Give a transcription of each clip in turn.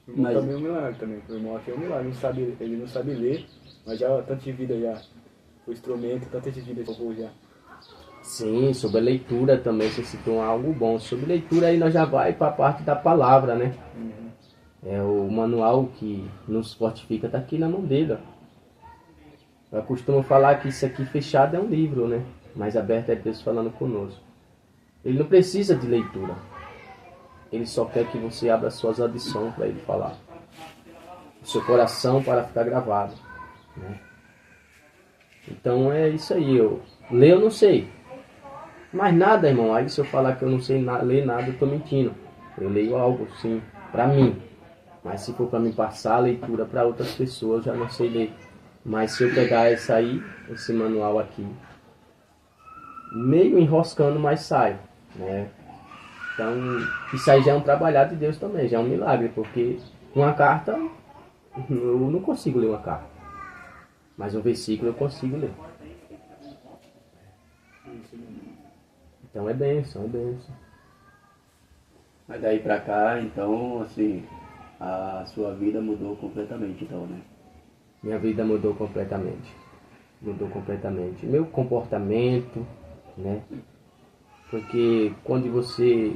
O irmão Mas, também é um milagre também. O irmão aqui é um milagre. Ele não sabe ler, mas já tanto de vida já. O instrumento, tanto de vida já. sim, sobre a leitura também você citou algo bom. Sobre leitura aí nós já vai para a parte da palavra, né? Uhum. É o manual que nos fortifica está aqui na mão dele. Ó. Eu costumo falar que isso aqui fechado é um livro, né? Mas aberto é Deus falando conosco. Ele não precisa de leitura. Ele só quer que você abra suas audições para ele falar. O seu coração para ficar gravado. Né? Então é isso aí. Ler eu não sei. Mas nada, irmão. Aí se eu falar que eu não sei ler nada, eu estou mentindo. Eu leio algo, sim, para mim. Mas se for para me passar a leitura para outras pessoas, eu já não sei ler. Mas se eu pegar essa aí, esse manual aqui, meio enroscando, mas sai. Né? Então, isso aí já é um trabalhar de Deus também, já é um milagre, porque uma carta, eu não consigo ler uma carta. Mas um versículo eu consigo ler. Então é bênção, é bênção. mas daí pra cá, então, assim, a sua vida mudou completamente, então, né? Minha vida mudou completamente. Mudou completamente. Meu comportamento, né? Porque quando você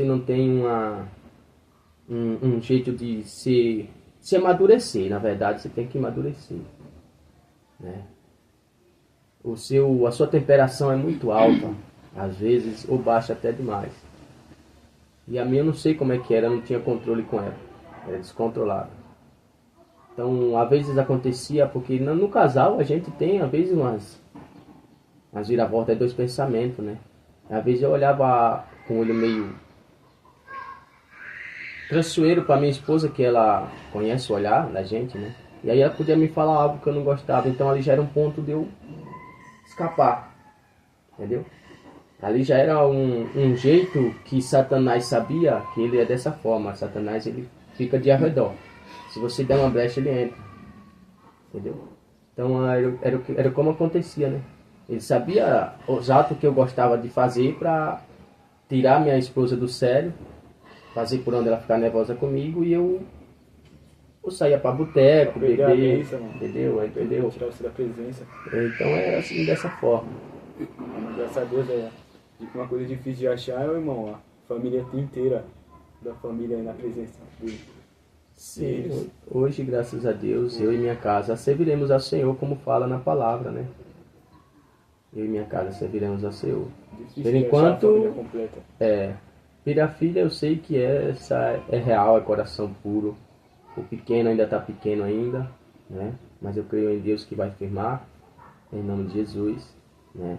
não tem um jeito de se amadurecer, na verdade você tem que amadurecer, né? A sua temperação é muito alta, às vezes, ou baixa até demais. E a minha eu não sei como é que era, eu não tinha controle com ela. Era descontrolada. Então, às vezes acontecia, porque no casal a gente tem, às vezes, umas viravoltas dos pensamentos, né? Às vezes eu olhava com o olho meio traiçoeiro para minha esposa, que ela conhece o olhar da gente, né? E aí ela podia me falar algo que eu não gostava, então ali já era um ponto de eu escapar, entendeu? Ali já era um jeito que Satanás sabia que ele é dessa forma. Satanás ele fica de arredor. Se você der uma brecha, ele entra, entendeu? Então era como acontecia, né? Ele sabia os atos que eu gostava de fazer para tirar minha esposa do sério, fazer por onde ela ficar nervosa comigo e eu saía para boteco, Perder a beber, bênção, mano. entendeu? Tirar você da presença. Então era assim, dessa forma. Mas graças a Deus, uma coisa difícil de achar é o irmão, a família inteira da família aí na presença dele. Sim, hoje, graças a Deus, eu e minha casa serviremos ao Senhor, como fala na palavra, né? Eu e minha casa serviremos ao Senhor. Difícil Por de achar a família enquanto, completa. filha a filha, eu sei que essa é real, é coração puro. O pequeno ainda está pequeno ainda, né? Mas eu creio em Deus que vai firmar, em nome de Jesus, né?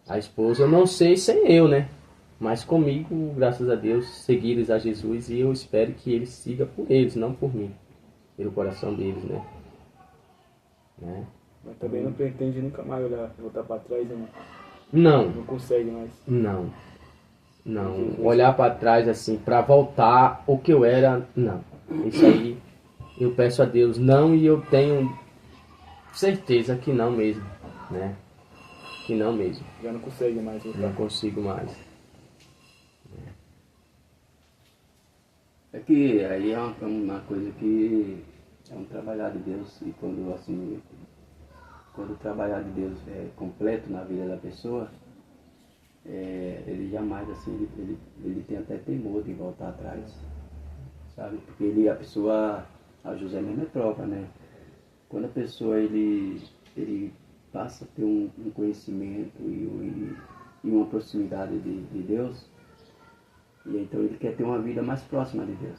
A esposa, eu não sei sem eu, né? Mas comigo, graças a Deus, seguiram a Jesus e eu espero que ele siga por eles, não por mim. Pelo coração deles, né? Mas também não pretende nunca mais olhar, voltar pra trás, não, Não, não consegue mais. não, não. Jesus. Olhar para trás assim, para voltar o que eu era, não. Isso aí eu peço a Deus não e eu tenho certeza que não mesmo, né? Que não mesmo. Já não consegue mais Não voltar. consigo mais. É que aí é uma coisa que é um trabalhar de Deus e quando assim, quando o trabalhar de Deus é completo na vida da pessoa, ele jamais assim, ele tem até temor de voltar atrás, sabe? Porque a pessoa, a José mesmo é prova, né? Quando a pessoa ele passa a ter um conhecimento e uma proximidade de Deus, e então ele quer ter uma vida mais próxima de Deus.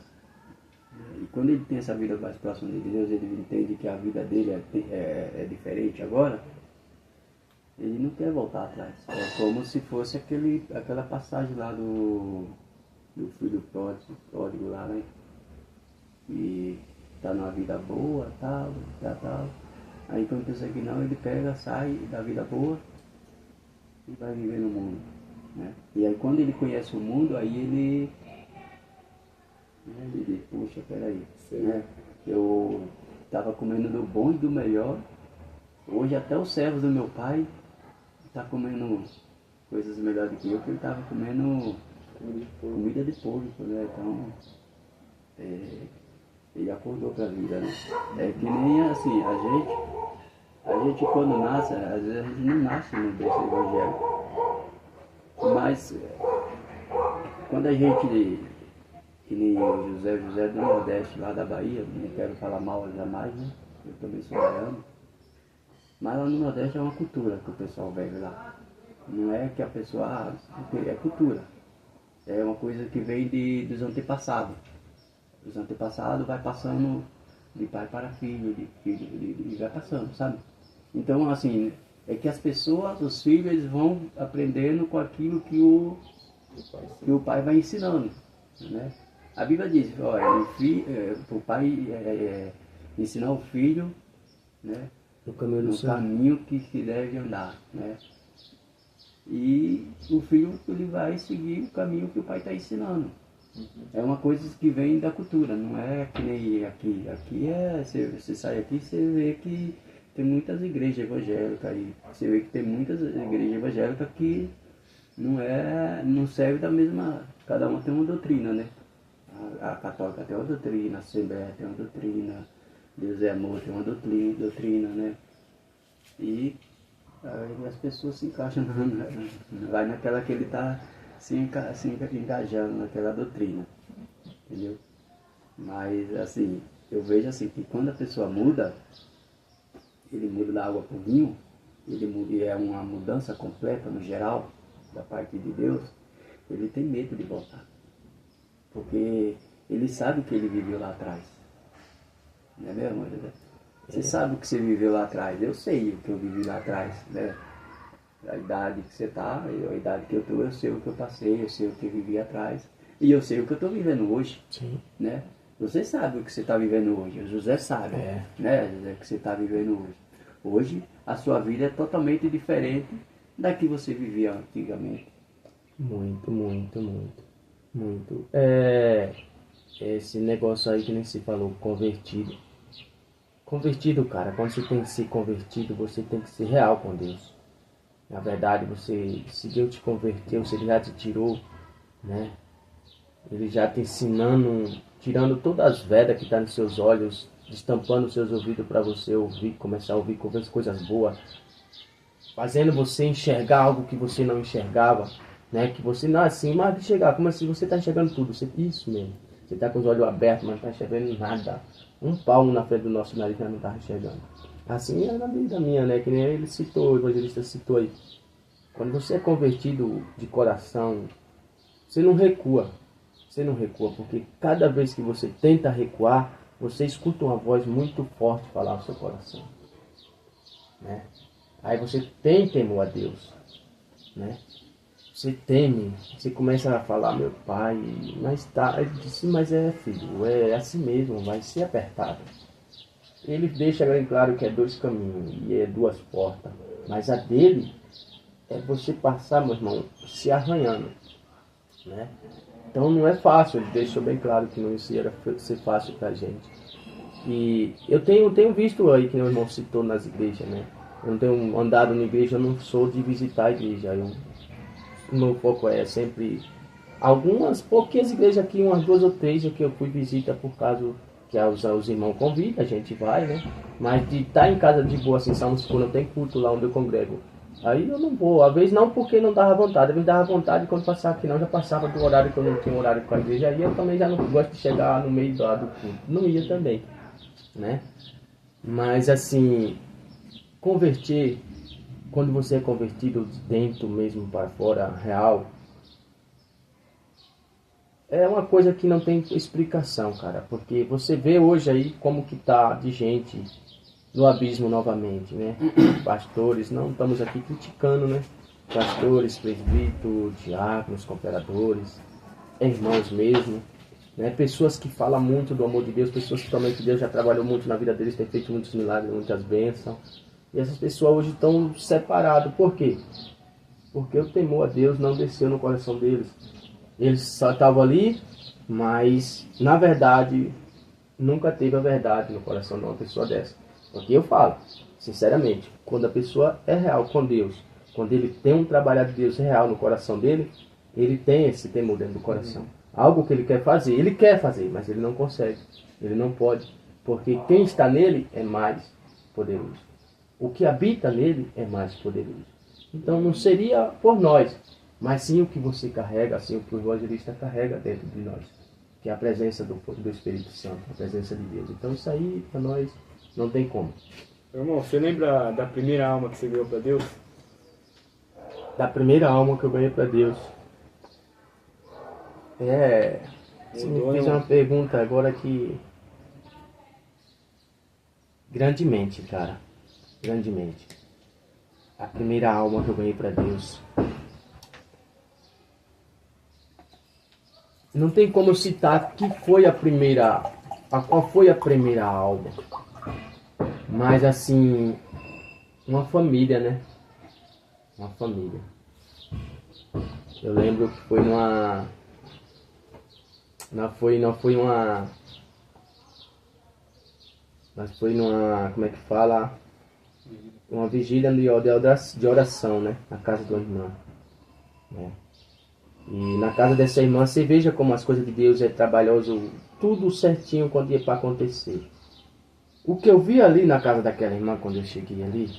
E quando ele tem essa vida mais próxima de Deus, ele entende que a vida dele é diferente agora, ele não quer voltar atrás. É como se fosse aquela passagem lá do filho pródigo lá, né? E tá numa vida boa, tal. Aí quando pensa que não, ele pega, sai da vida boa e vai viver no mundo, né? E aí quando ele conhece o mundo, aí ele puxa, peraí, né? Eu estava comendo do bom e do melhor, hoje até os servos do meu pai tá comendo coisas melhores do que eu, porque ele estava comendo comida de porco, né? Então ele acordou para a vida, né? É que nem assim, a gente quando nasce, às vezes a gente não nasce no berço evangélico, mas quando a gente, que nem o José do Nordeste, lá da Bahia, não quero falar mal jamais, né? Eu também sou baiano, mas lá no Nordeste é uma cultura que o pessoal vive lá. Não é que a pessoa, é cultura. É uma coisa que vem dos antepassados. Os antepassados vai passando de pai para filho, e vai passando, sabe? Então, assim, é que as pessoas, os filhos, eles vão aprendendo com aquilo que o pai vai ensinando, né? A Bíblia diz, olha, o pai ensinar o filho, né, No caminho do no Senhor. caminho que se deve andar, né? E o filho, ele vai seguir o caminho que o pai está ensinando. É uma coisa que vem da cultura, não é que nem aqui. Aqui você sai aqui, você vê que tem muitas igrejas evangélicas aí. Você vê que tem muitas igrejas evangélicas que não serve da mesma. Cada uma tem uma doutrina, né? A católica tem uma doutrina, a Assembleia tem uma doutrina, Deus é amor tem uma doutrina, né? E aí as pessoas se encaixam, vai naquela que ele está se engajando naquela doutrina, entendeu? Mas assim, eu vejo assim que quando a pessoa muda, ele muda da água para o vinho, ele muda, e é uma mudança completa no geral, da parte de Deus, ele tem medo de voltar. Porque ele sabe o que ele viveu lá atrás. Não é mesmo, José? Você sabe o que você viveu lá atrás, eu sei o que eu vivi lá atrás, né? A idade que você está, a idade que eu estou, eu sei o que eu passei, eu sei o que eu vivi atrás. E eu sei o que eu estou vivendo hoje. Sim. Né? Você sabe o que você está vivendo hoje, o José sabe, né, José, o que você está vivendo hoje. Hoje a sua vida é totalmente diferente da que você vivia antigamente. Muito, muito, muito. Muito. Esse negócio aí que nem se falou, convertido. Convertido, cara, quando você tem que ser convertido, você tem que ser real com Deus. Na verdade, se Deus te converteu, se Ele já te tirou, né? Ele já te ensinando, tirando todas as vedas que estão nos seus olhos, destampando os seus ouvidos para você ouvir, começar a ouvir coisas boas, fazendo você enxergar algo que você não enxergava, né? Que você não assim, mas enxergar, como assim? Você está enxergando tudo, isso mesmo. Você está com os olhos abertos, mas não está enxergando nada. Um palmo na frente do nosso nariz, mas não está enxergando. Assim é na vida minha, né? Que nem ele citou, o evangelista citou aí. Quando você é convertido de coração, você não recua. Você não recua, porque cada vez que você tenta recuar, você escuta uma voz muito forte falar no seu coração, né? Aí você tem temor a Deus, né? Você teme, você começa a falar, meu pai, mas tá, ele disse, mas filho, é assim mesmo, vai ser apertado. Ele deixa bem claro que é 2 caminhos e é 2 portas, mas a dele é você passar, meu irmão, se arranhando, né? Então não é fácil, ele deixou bem claro que não ia ser fácil pra gente. E eu tenho visto aí, que meu irmão citou nas igrejas, né? Eu não tenho andado na igreja, eu não sou de visitar a igreja. O meu foco é sempre algumas poucas igrejas aqui, umas 2 ou 3 que eu fui visita por causa que os irmãos convidam, a gente vai, né? Mas de estar em casa de boa, assim, quando não tem culto lá onde eu congrego. Aí eu não vou, às vezes não porque não dava vontade, às vezes dava vontade quando passava aqui não, já passava do horário que eu não tinha horário com a igreja, aí eu também já não gosto de chegar no meio do culto, não ia também, né? Mas assim, converter, quando você é convertido de dentro mesmo para fora, real, é uma coisa que não tem explicação, cara, porque você vê hoje aí como que tá de gente no abismo novamente, né? Pastores, não estamos aqui criticando, né? Pastores, presbíteros, diáconos, cooperadores, irmãos mesmo, né? Pessoas que falam muito do amor de Deus, pessoas que realmente Deus já trabalhou muito na vida deles, tem feito muitos milagres, muitas bênçãos. E essas pessoas hoje estão separadas. Por quê? Porque o temor a Deus não desceu no coração deles. Eles só estavam ali, mas na verdade nunca teve a verdade no coração de uma pessoa dessa. Porque eu falo, sinceramente, quando a pessoa é real com Deus, quando ele tem um trabalho de Deus real no coração dele, ele tem esse temor dentro do coração. algo que ele quer fazer. Ele quer fazer, mas ele não consegue. Ele não pode. Porque quem está nele é mais poderoso. O que habita nele é mais poderoso. Então não seria por nós, mas sim o que você carrega, assim o que o evangelista carrega dentro de nós. Que é a presença do Espírito Santo, a presença de Deus. Então isso aí para nós não tem como. Irmão, você lembra da primeira alma que você ganhou para Deus? Da primeira alma que eu ganhei para Deus. Você me fez uma pergunta agora que... Grandemente, cara. Grandemente. A primeira alma que eu ganhei para Deus. Não tem como citar que foi a primeira... Qual foi a primeira alma. Mas assim... Uma família, né? Uma família. Eu lembro que foi numa... Não foi uma... Mas foi numa... Como é que fala? Uma vigília de oração, né? Na casa de uma irmã. Né? E na casa dessa irmã, você veja como as coisas de Deus é trabalhoso. Tudo certinho quando ia para acontecer. O que eu vi ali na casa daquela irmã, quando eu cheguei ali...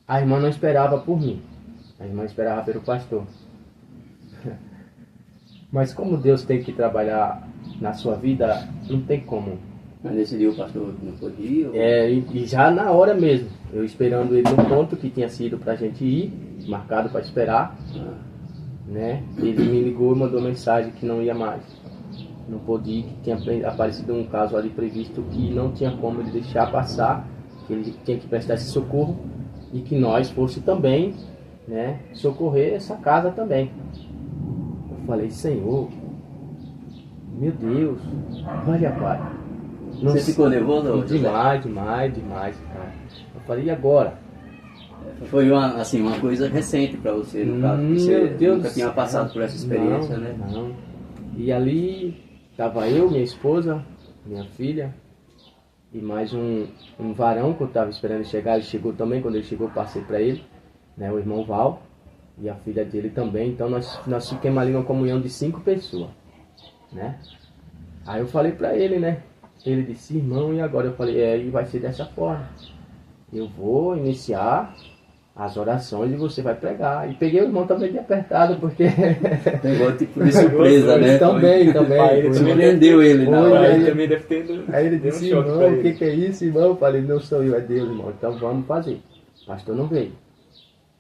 A irmã não esperava por mim. A irmã esperava pelo pastor. Mas como Deus tem que trabalhar na sua vida, não tem como. Mas nesse dia o pastor não podia? Ou... E já na hora mesmo. Eu esperando ele no ponto que tinha sido pra gente ir, marcado para esperar. Né? Ele me ligou e mandou mensagem que não ia mais. Não podia, que tinha aparecido um caso ali previsto que não tinha como ele deixar passar, que ele tinha que prestar esse socorro e que nós fosse também, né, socorrer essa casa também. Eu falei, Senhor, meu Deus, olha, Pai. Você ficou nervoso? Demais, cara. Eu falei, e agora? Foi uma coisa recente para você, no caso, que você nunca tinha passado por essa experiência, né? Não. E ali estava eu, minha esposa, minha filha, e mais um varão que eu estava esperando chegar. Ele chegou também. Quando ele chegou, eu passei para ele, né, o irmão Val, e a filha dele também. Então nós ficamos ali numa comunhão de 5 pessoas, né? Aí eu falei para ele, né? Ele disse, irmão, e agora? Eu falei, e vai ser dessa forma. Eu vou iniciar as orações e você vai pregar. E peguei o irmão também de apertado, porque... Pegou tipo de surpresa, né? Também. Surpreendeu ele na hora. Ele também deve ter... Aí ele disse, irmão, o que é isso, irmão? Eu falei, não sou eu, é Deus, irmão. Então vamos fazer. O pastor não veio.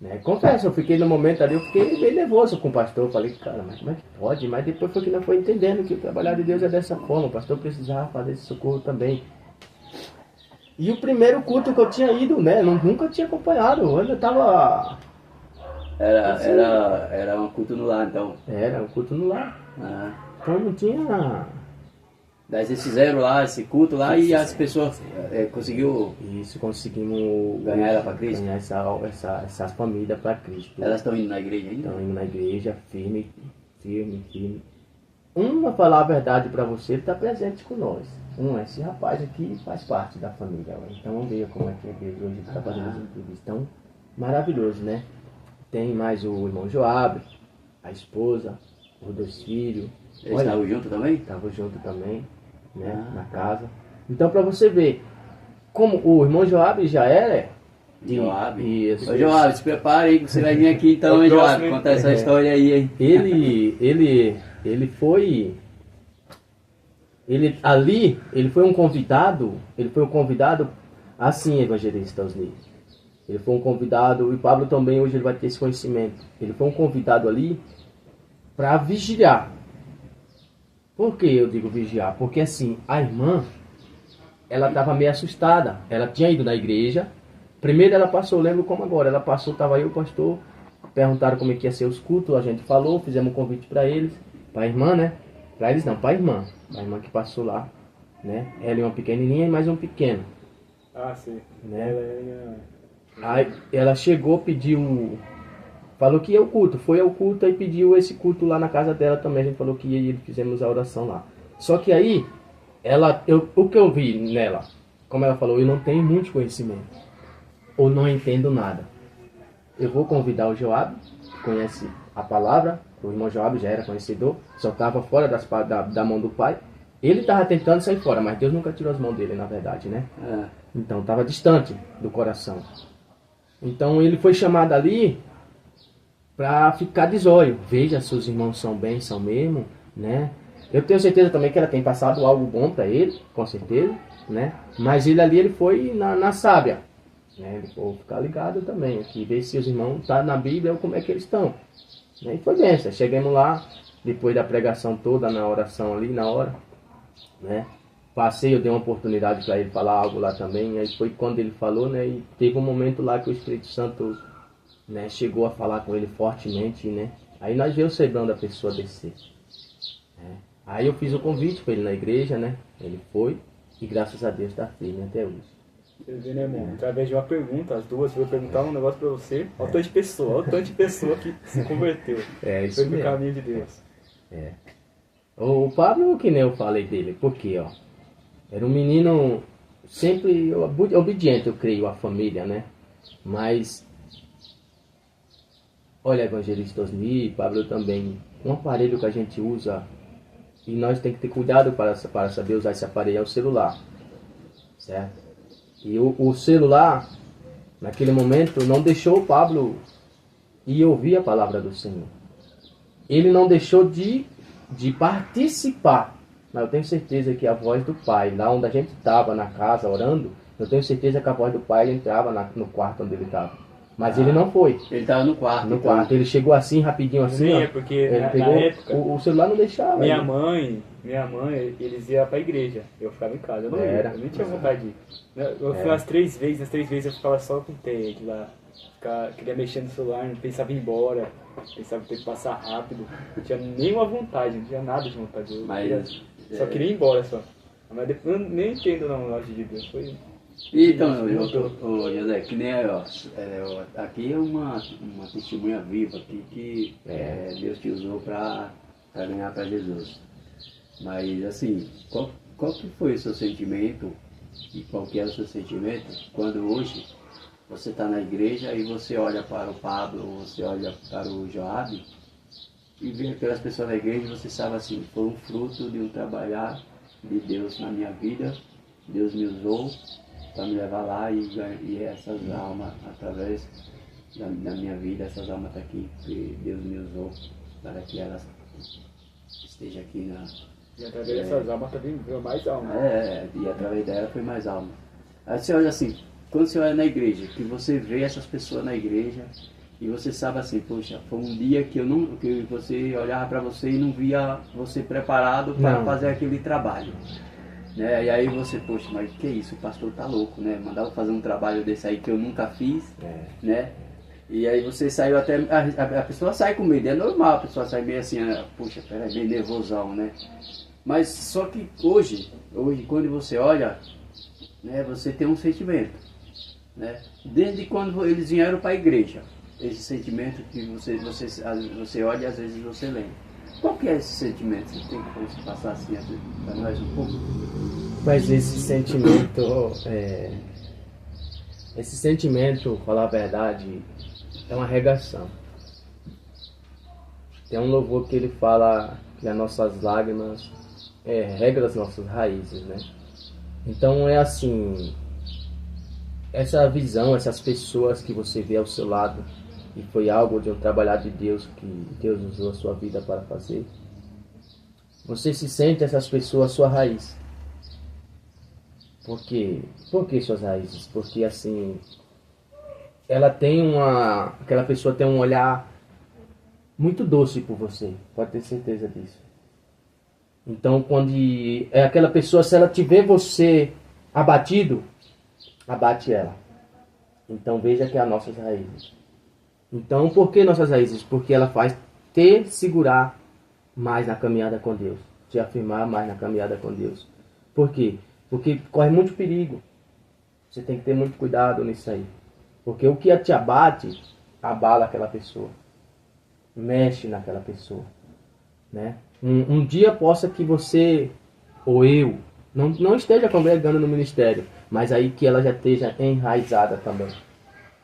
Né? Confesso, eu fiquei no momento ali, eu fiquei bem nervoso com o pastor. Eu falei, cara, mas como é que pode? Mas depois foi que não foi entendendo que o trabalhar de Deus é dessa forma. O pastor precisava fazer esse socorro também. E o primeiro culto que eu tinha ido, né? Eu nunca tinha acompanhado. Eu ainda tava... Era um culto no lar, então. Era um culto no lar. Então não tinha... Daí vocês fizeram lá esse culto lá e as pessoas conseguiu... Isso, conseguimos ganhar ela para Cristo? Ganhar essa família para Cristo. Elas estão indo na igreja ainda? Estão indo na igreja, firme. Vai falar a verdade para você, ele está presente com nós. Esse rapaz aqui faz parte da família. Então vamos ver como é que Deus hoje está fazendo as entrevistas. Então, maravilhoso, né? Tem mais o irmão Joab, a esposa, os 2 filhos. Eles estavam juntos também? Estavam juntos também, né? Na casa. Então, para você ver, como o irmão Joab já era... Joab. Isso. Ô, Joab, se prepare aí que você vai vir aqui então, hein, Joab? Contar essa história aí, hein? Ele foi... Ele foi um convidado, assim, evangelista Osni. Ele foi um convidado, e Pablo também hoje ele vai ter esse conhecimento. Ele foi um convidado ali para vigiar. Por que eu digo vigiar? Porque assim, a irmã, ela estava meio assustada. Ela tinha ido na igreja. Primeiro ela passou, lembro como agora, ela passou, estava aí o pastor, perguntaram como é que ia ser os cultos, a gente falou, fizemos um convite para eles, para a irmã, né? Para eles não, para a irmã que passou lá, né? Ela é uma pequenininha e mais um pequeno. Sim. Né? Aí ela chegou, pediu, falou que ia ao culto, foi ao culto e pediu esse culto lá na casa dela também. A gente falou que ia e fizemos a oração lá. Só que aí, o que eu vi nela, como ela falou, eu não tenho muito conhecimento, ou não entendo nada. Eu vou convidar o Joab, que conhece a palavra, O irmão Joab já era conhecedor, só estava fora da mão do pai. Ele estava tentando sair fora, mas Deus nunca tirou as mãos dele, na verdade, né? Então estava distante do coração. Então ele foi chamado ali para ficar de zóio. Veja, seus irmãos são bem, são mesmo, né? Eu tenho certeza também que ela tem passado algo bom para ele, com certeza, né? Mas ele ali, ele foi na sábia, né? Ele foi ficar ligado também, aqui, ver se os irmãos estão na Bíblia ou como é que eles estão. E foi bem, chegamos lá, depois da pregação toda, na oração ali, na hora, né? Passei, eu dei uma oportunidade para ele falar algo lá também, aí foi quando ele falou, né? E teve um momento lá que o Espírito Santo, né, chegou a falar com ele fortemente, né? Aí nós vimos o cebrão da pessoa descer, né? Aí eu fiz o convite para ele na igreja, né? Ele foi e graças a Deus está firme até hoje. Você vê, né, irmão? Através de uma pergunta, as duas, eu vou perguntar um negócio para você. Olha o tanto de pessoa que se converteu. Isso foi no mesmo. caminho de Deus. O Pablo, que nem eu falei dele, porque, ó, era um menino sempre obediente, eu creio, à família, né? Mas, olha, Evangelista Osni, Pablo também, um aparelho que a gente usa, e nós temos que ter cuidado para saber usar esse aparelho, é o celular, certo? E o celular, naquele momento, não deixou o Pablo ir ouvir a palavra do Senhor. Ele não deixou de participar. Mas eu tenho certeza que a voz do Pai, lá onde a gente estava, na casa, orando, eu tenho certeza que a voz do Pai entrava no quarto onde ele estava. Mas ele não foi. Ele estava no quarto. No quarto. Ele chegou assim, rapidinho assim. Sim, ó. é porque Ele na pegou, época, o celular não deixava. minha mãe, eles iam pra igreja. Eu ficava em casa, eu não ia, eu nem tinha vontade de ir. Eu fui umas 3 vezes, nas 3 vezes eu ficava só com o TED lá. Queria mexer no celular, não pensava em ir embora, pensava que ter que passar rápido. Não tinha nenhuma vontade, não tinha nada de vontade. Só queria ir embora só. Mas depois eu nem entendo não, loja de Deus. Foi. Então, José, que nem aqui é uma testemunha viva que Deus te usou para ganhar para Jesus. Mas assim, qual que foi o seu sentimento e qual que é o seu sentimento quando hoje você está na igreja e você olha para o Pablo, você olha para o Joab e vê aquelas pessoas na igreja e você sabe assim, foi um fruto de um trabalhar de Deus na minha vida, Deus me usou para me levar lá e essas almas, através da minha vida, essas almas estão aqui, que Deus me usou para que elas estejam aqui na... E através dessas almas também veio mais alma. E através dela foi mais alma. Aí você olha assim, quando você olha na igreja, que você vê essas pessoas na igreja e você sabe assim, poxa, foi um dia que você olhava para você e não via você preparado para fazer aquele trabalho. Né? E aí você, poxa, mas que isso, o pastor tá louco, né? Mandava fazer um trabalho desse aí que eu nunca fiz, né? E aí você saiu até, a pessoa sai com medo, é normal, a pessoa sai meio assim, poxa, peraí, meio nervosão, né? Mas só que hoje quando você olha, né, você tem um sentimento, né? Desde quando eles vieram para a igreja, esse sentimento que você olha e às vezes você lembra. Qual que é esse sentimento? Você tem que passar assim para nós um pouco? Mas esse sentimento, falar a verdade, é uma regação. Tem um louvor que ele fala que as nossas lágrimas regam as nossas raízes, né? Então é assim, essa visão, essas pessoas que você vê ao seu lado, e foi algo de um trabalhar de Deus, que Deus usou a sua vida para fazer, você se sente essas pessoas sua raiz. Por quê? Por que suas raízes? Porque assim, aquela pessoa tem um olhar muito doce por você, pode ter certeza disso. Então, quando aquela pessoa, se ela tiver você abatido, abate ela. Então, veja que é as nossas raízes. Então, por que nossas raízes? Porque ela faz te segurar mais na caminhada com Deus, te afirmar mais na caminhada com Deus. Por quê? Porque corre muito perigo. Você tem que ter muito cuidado nisso aí. Porque o que te abate, abala aquela pessoa. Mexe naquela pessoa, né? Um dia possa que você, ou eu, não esteja congregando no ministério, mas aí que ela já esteja enraizada também,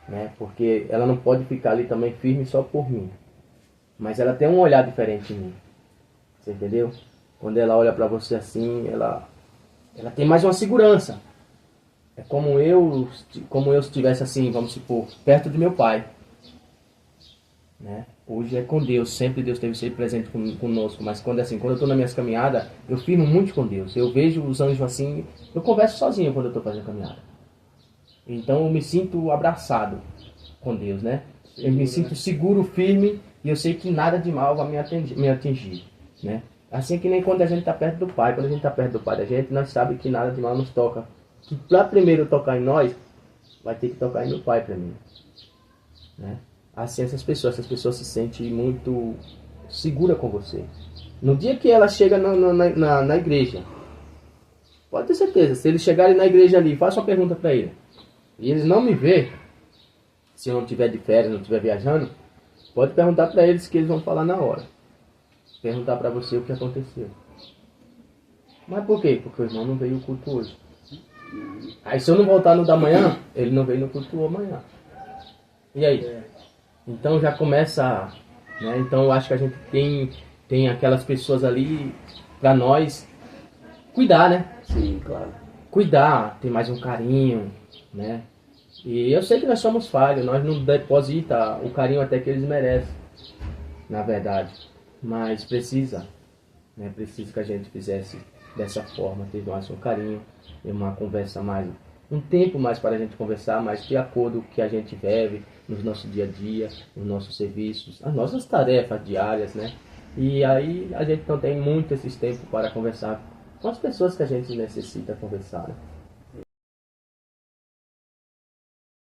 né? Porque ela não pode ficar ali também firme só por mim. mas ela tem um olhar diferente em mim. Você entendeu? Quando ela olha pra você assim, ela tem mais uma segurança. É como eu estivesse assim, vamos supor, perto de meu pai. Né? Hoje é com Deus, sempre Deus teve sempre presente conosco, mas quando eu estou nas minhas caminhadas, eu firmo muito com Deus. Eu vejo os anjos assim, eu converso sozinho quando eu estou fazendo caminhada. Então eu me sinto abraçado com Deus, né? Eu me sinto seguro, firme, e eu sei que nada de mal vai me atingir, né? Assim que nem quando a gente está perto do Pai. Quando a gente está perto do Pai da gente, nós sabemos que nada de mal nos toca. Que para primeiro tocar em nós, vai ter que tocar no Pai primeiro, né? Assim essas pessoas se sentem muito seguras com você. No dia que ela chega na igreja, pode ter certeza, se eles chegarem na igreja ali, faça uma pergunta para ele, e eles não me ver, se eu não estiver de férias, não estiver viajando, pode perguntar para eles, que eles vão falar na hora. Perguntar para você o que aconteceu. Mas por quê? Porque o irmão não veio no culto hoje. Aí se eu não voltar no da manhã, ele não veio no culto amanhã. E aí? Então já começa, né? Então eu acho que a gente tem aquelas pessoas ali para nós cuidar, né? Sim, claro. Cuidar, ter mais um carinho, né? E eu sei que nós somos falhos, nós não depositamos o carinho até que eles merecem, na verdade. Mas precisa, né? Precisa que a gente fizesse dessa forma, ter mais um carinho, ter uma conversa mais, um tempo mais para a gente conversar, mas de acordo com o que a gente vive no nosso dia a dia, nos nossos serviços, as nossas tarefas diárias, né? E aí a gente não tem muito esse tempo para conversar com as pessoas que a gente necessita conversar, né?